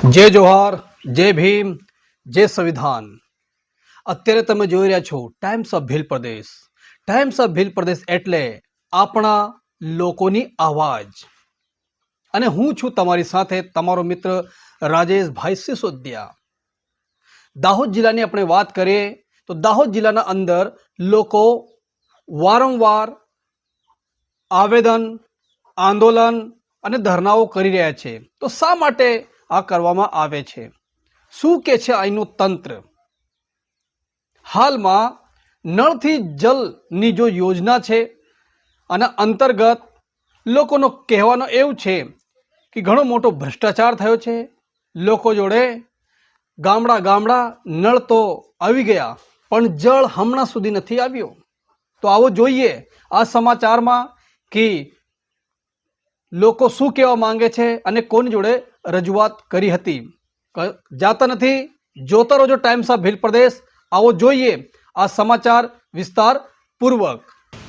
जय जोहार, जय भीम, जय संविधान। અત્યારે તમે જોઈ રહ્યા છો times of Bhil Pradesh. Times of Bhil પ્રદેશ એટલે આપણા લોકોની આવાજ। અને હું છું તમારી સાથે તમારો મિત્ર રાજેશભાઈ સિસોદિયા। દાહોદ જિલ્લાની આપણે વાત કરીએ તો દાહોદ જિલ્લાના અંદર લોકો વારંવાર આવેદન, આંદોલન અને ધરણાઓ કરી રહ્યા છે। તો શા માટે આ કરવામાં આવે છે? શું કે છે અહીંનું તંત્ર? હાલમાં નળથી જલની જો યોજના છે આના અંતર્ગત લોકોનો કહેવાનો એવું છે કે ઘણો મોટો ભ્રષ્ટાચાર થયો છે। લોકો જોડે ગામડા નળ તો આવી ગયા પણ જળ હમણાં સુધી નથી આવ્યો। તો આવો જોઈએ આ સમાચારમાં કે લોકો શું કહેવા માંગે છે અને કોની જોડે રજૂઆત કરી હતી। જાતા નથી, જોતા રહો ટાઈમ્સ ઓફ ભીલ પ્રદેશ। आओ જોઈએ આ સમાચાર વિસ્તાર પૂર્વક।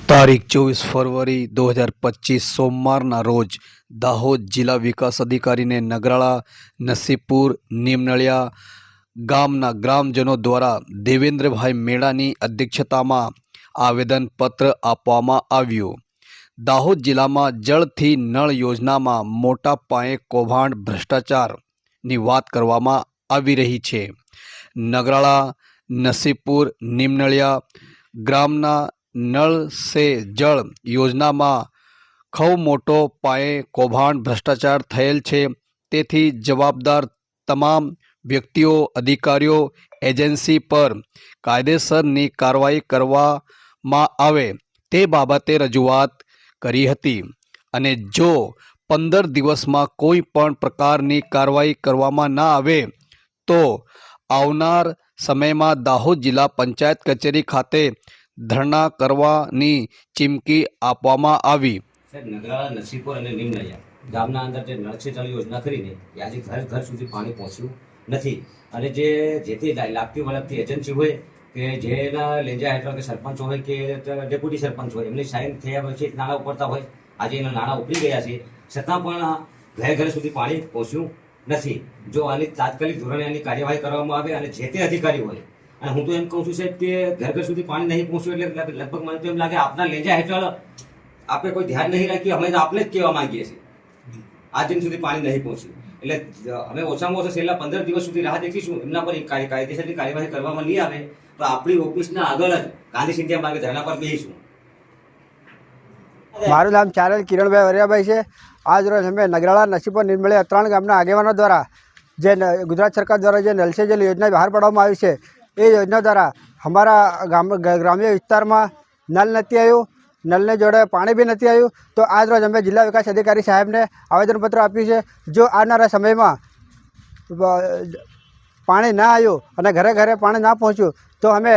તારીખ 24 ફરવરી 2025 સોમવારના રોજ દાહોદ જિલ્લા વિકાસ અધિકારીને નગરાળા, નસીબપુર, નીમનળિયા ગામના ગ્રામજનો દ્વારા દેવેન્દ્રભાઈ મેળાની અધ્યક્ષતામાં આવેદનપત્ર આપવામાં આવ્યું। દાહોદ જિલ્લામાં જળથી નળ યોજનામાં મોટા પાયે કૌભાંડ, ભ્રષ્ટાચારની વાત કરવામાં આવી રહી છે। નગરાળા, નસીબપુર, નીમનળિયા ગ્રામના નળ સે જળ યોજનામાં ખૂબ મોટો પાયે કૌભાંડ, ભ્રષ્ટાચાર થયેલ છે। તેથી જવાબદાર તમામ વ્યક્તિઓ, અધિકારીઓ, એજન્સી પર કાયદેસરની કાર્યવાહી કરવામાં આવે તે બાબતે રજૂઆત કરી હતી અને જો 15 દિવસમાં કોઈ પણ પ્રકારની કાર્યવાહી કરવામાં ના આવે તો આવનાર સમયમાં દાહોદ જિલ્લા પંચાયત કચેરી ખાતે ધરણા કરવાની ચીમકી આપવામાં આવી। સાહેબ, નગરાળા, નસીબપુર અને નીમનળિયા ગામના અંદર જે નળ સે જળ યોજના કરીને એ આજે ઘર સુધી પાણી પહોંચ્યું નથી અને જે તે લાગતી વળગતી એજન્સી હોય કે જેના લેંજા હેઠળ કે સરપંચ હોય કે ડેપ્યુટી સરપંચ હોય એમની સાઇન થયા પછી નાણાં ઉપડતા હોય, આજે એના નાણાં ઉપડી ગયા છે છતાં પણ ઘર સુધી પાણી પહોંચ્યું નથી। જો આની તાત્કાલિક ધોરણે આની કાર્યવાહી કરવામાં આવે અને જે તે અધિકારી હોય, અને હું તો એમ કહું છું સાહેબ કે ઘર સુધી પાણી નહીં પહોંચ્યું એટલે લગભગ મને તો એમ લાગે આપના લેંજા હેઠળ આપણે કોઈ ધ્યાન નહીં રાખ્યું। અમે તો આપણે જ કહેવા માંગીએ છીએ આજ દિન સુધી પાણી નહીં પહોંચ્યું એટલે અમે ઓછામાં ઓછા છેલ્લા 15 દિવસ સુધી રાહ દેખીશું। એમના પર કાયદેસરની કાર્યવાહી કરવામાં નહીં આવે તો આપણી ઓફિસના આગળ જ ગાંધી સિંધિયા માર્ગે ધરણા પર બેસીશું। મારું નામ ચારેલ કિરણભાઈ વરિયાભાઈ છે। આજ રોજ અમે નગરાળા, નસીબપુર, નીમનળિયા 3 ગામના આગેવાનો દ્વારા જે ગુજરાત સરકાર દ્વારા જે નલ સે જલ યોજના બહાર પાડવામાં આવી છે એ યોજના દ્વારા અમારા ગ્રામ્ય વિસ્તારમાં નલ નથી આવ્યું, નલને જોડે પાણી બી નથી આવ્યું। તો આજ રોજ અમે જિલ્લા વિકાસ અધિકારી સાહેબને આવેદનપત્ર આપ્યું છે। જો આવનારા સમયમાં પાણી ના આવ્યું અને ઘરે ઘરે પાણી ના પહોંચ્યું તો અમે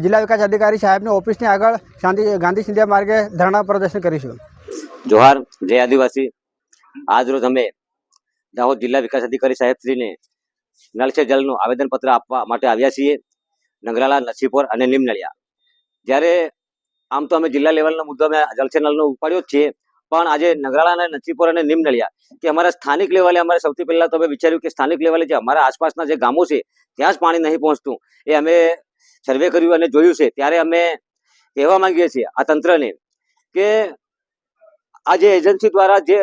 જિલ્લા વિકાસ અધિકારી સાહેબની ઓફિસની આગળ ગાંધી સિંધિયા માર્ગે ધરણા પ્રદર્શન કરીશું। જોહાર, જય આદિવાસી। આજ રોજ અમે દાહોદ જિલ્લા વિકાસ અધિકારી સાહેબશ્રીને નળ સે જલનું આવેદનપત્ર આપવા માટે આવ્યા છીએ, નગરાળા, નસીબપુર અને નીમનળિયા। જ્યારે આમ તો અમે જિલ્લા લેવલનો મુદ્દો અમે જળ સે નળનો ઉપાડ્યો જ છીએ, પણ આજે નગરાળા અને નસીબપુર અને નીમનળિયા કે અમારા સ્થાનિક લેવલે અમારે સૌથી પહેલા તો અમે વિચાર્યું કે સ્થાનિક લેવલે જે અમારા આસપાસના જે ગામો છે ત્યાં જ પાણી નહીં પહોંચતું, એ અમે સર્વે કર્યું અને જોયું છે। ત્યારે અમે કહેવા માંગીએ છીએ આ તંત્રને કે આ જે એજન્સી દ્વારા જે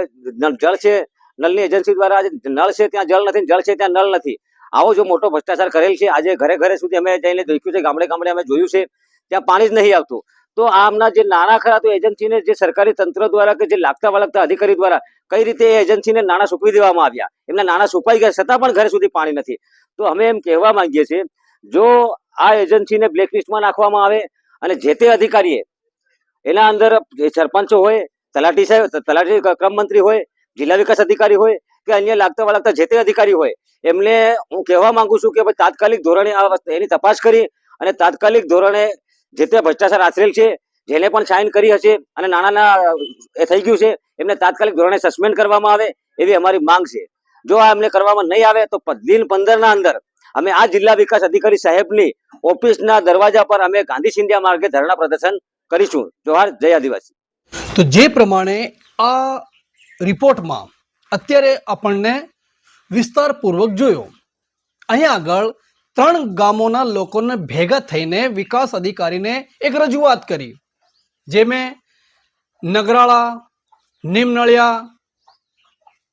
જળ છે, નળની એજન્સી દ્વારા નળ છે ત્યાં જળ નથી, જળ છે ત્યાં નળ નથી, આવો જો મોટો ભ્રષ્ટાચાર કરેલ છે। આજે ઘરે સુધી અમે જઈને દેખ્યું છે, ગામડે અમે જોયું છે, ત્યાં પાણી જ નહીં આવતું। તો આમના જે નાણાં ખરા તો એજન્સીને જે સરકારી તંત્ર દ્વારા કે જે લાગતા વળગતા અધિકારી દ્વારા કઈ રીતે એ એજન્સીને નાણાં ચૂકવી દેવામાં આવ્યા, એમના નાણાં ચૂકવાઈ ગયા છતાં પણ ઘર સુધી પાણી નથી। તો અમે એમ કહેવા માંગીએ છીએ જો આ એજન્સીને બ્લેકલિસ્ટમાં નાખવામાં આવે અને જે તે અધિકારીએ એના અંદર સરપંચો હોય, તલાટી સાહેબ, તલાટી ક્રમ મંત્રી હોય, જિલ્લા વિકાસ અધિકારી હોય કે અન્ય લાગતા વળગતા જે તે અધિકારી હોય, એમને હું કહેવા માંગુ છું કે તાત્કાલિક ધોરણે આ એની તપાસ કરી અને તાત્કાલિક ધોરણે જે તે ભ્રષ્ટાચાર આચરેલ છે, જેને પણ સાઇન કરી હશે અને નાણાંના એ થઈ ગયું છે, એમને તાત્કાલિક ધોરણે સસ્પેન્ડ કરવામાં આવે એવી અમારી માંગ છે। જો આ એમને કરવામાં નહીં આવે તો દિન 15 અંદર અમે આ જિલ્લા વિકાસ અધિકારી સાહેબની ઓફિસના દરવાજા પર અમે ગાંધી સિંધિયા માર્ગે ધરણા પ્રદર્શન કરીશું। જોહાર, જય આદિવાસી। તો જે પ્રમાણે આ રિપોર્ટમાં અત્યારે આપણને વિસ્તારપૂર્વક જોયો. અહીંયા આગળ 3 ગામોના લોકોને ભેગા થઈને વિકાસ અધિકારીને એક રજૂઆત કરી, જે મેં નગરાળા, નીમનળિયા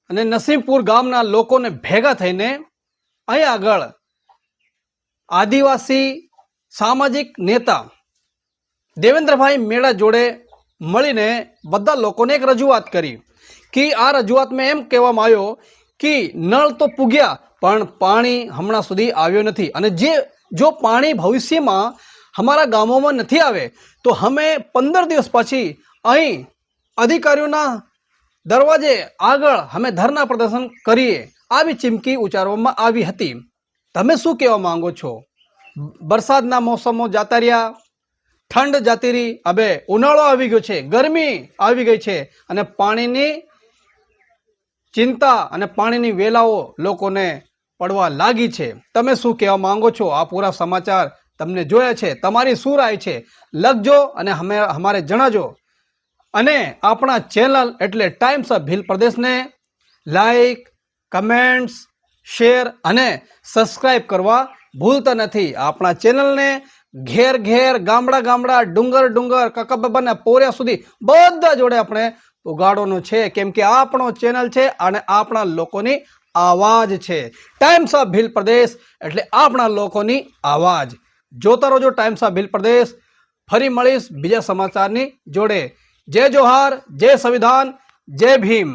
અને નસીમપુર ગામના લોકોને ભેગા થઈને અહીંયા આગળ આદિવાસી સામાજિક નેતા દેવેન્દ્રભાઈ મેળા જોડે મળીને બધા લોકોને એક રજૂઆત કરી કે આ રજૂઆતમાં એમ કહેવામાં આવ્યો કે નળ તો પૂગ્યા પણ પાણી હમણાં સુધી આવ્યો નથી, અને જો પાણી ભવિષ્યમાં અમારા ગામોમાં નથી આવે તો અમે 15 દિવસ પછી અહીં અધિકારીઓના દરવાજે આગળ અમે ધરના પ્રદર્શન કરીએ, આવી ચીમકી ઉચ્ચારવામાં આવી હતી. તમે શું કહેવા માંગો છો? વરસાદના મોસમો જતા રહ્યા, ઠંડ જતી રહી, હવે ઉનાળો આવી ગયો છે, ગરમી આવી ગઈ છે અને પાણીની ચિંતા અને પાણીની વેલાઓ લોકોને પડવા લાગી છે. તમે શું કહેવા માંગો છો? આ પૂરા સમાચાર તમને જોયા છે, તમારી શું રાય છે લખજો અને અમારે જણાજો. અને આપણા ચેનલ એટલે ટાઈમ્સ ઓફ ભીલ પ્રદેશને લાઈક, કમેન્ટ્સ, શેર અને સબસ્ક્રાઈબ કરવા ભૂલતા નથી. આપણા ચેનલને ઘેર ઘેર, ગામડા ગામડા, ડુંગર ડુંગર, કકબબાના પોરિયા સુધી બધા જોડે આપણે ઉગાડવાનું છે, કેમ કે આ આપણો ચેનલ છે અને આપણા લોકોની આવાજ છે. ટાઈમ્સ ઓફ ભીલ પ્રદેશ એટલે આપણા લોકોની આવાજ. જોતા રહો ટાઈમ્સ ઓફ ભીલ પ્રદેશ. ફરી મળીશ બીજા સમાચારની જોડે. જય જોહાર, જય સંવિધાન, જય ભીમ.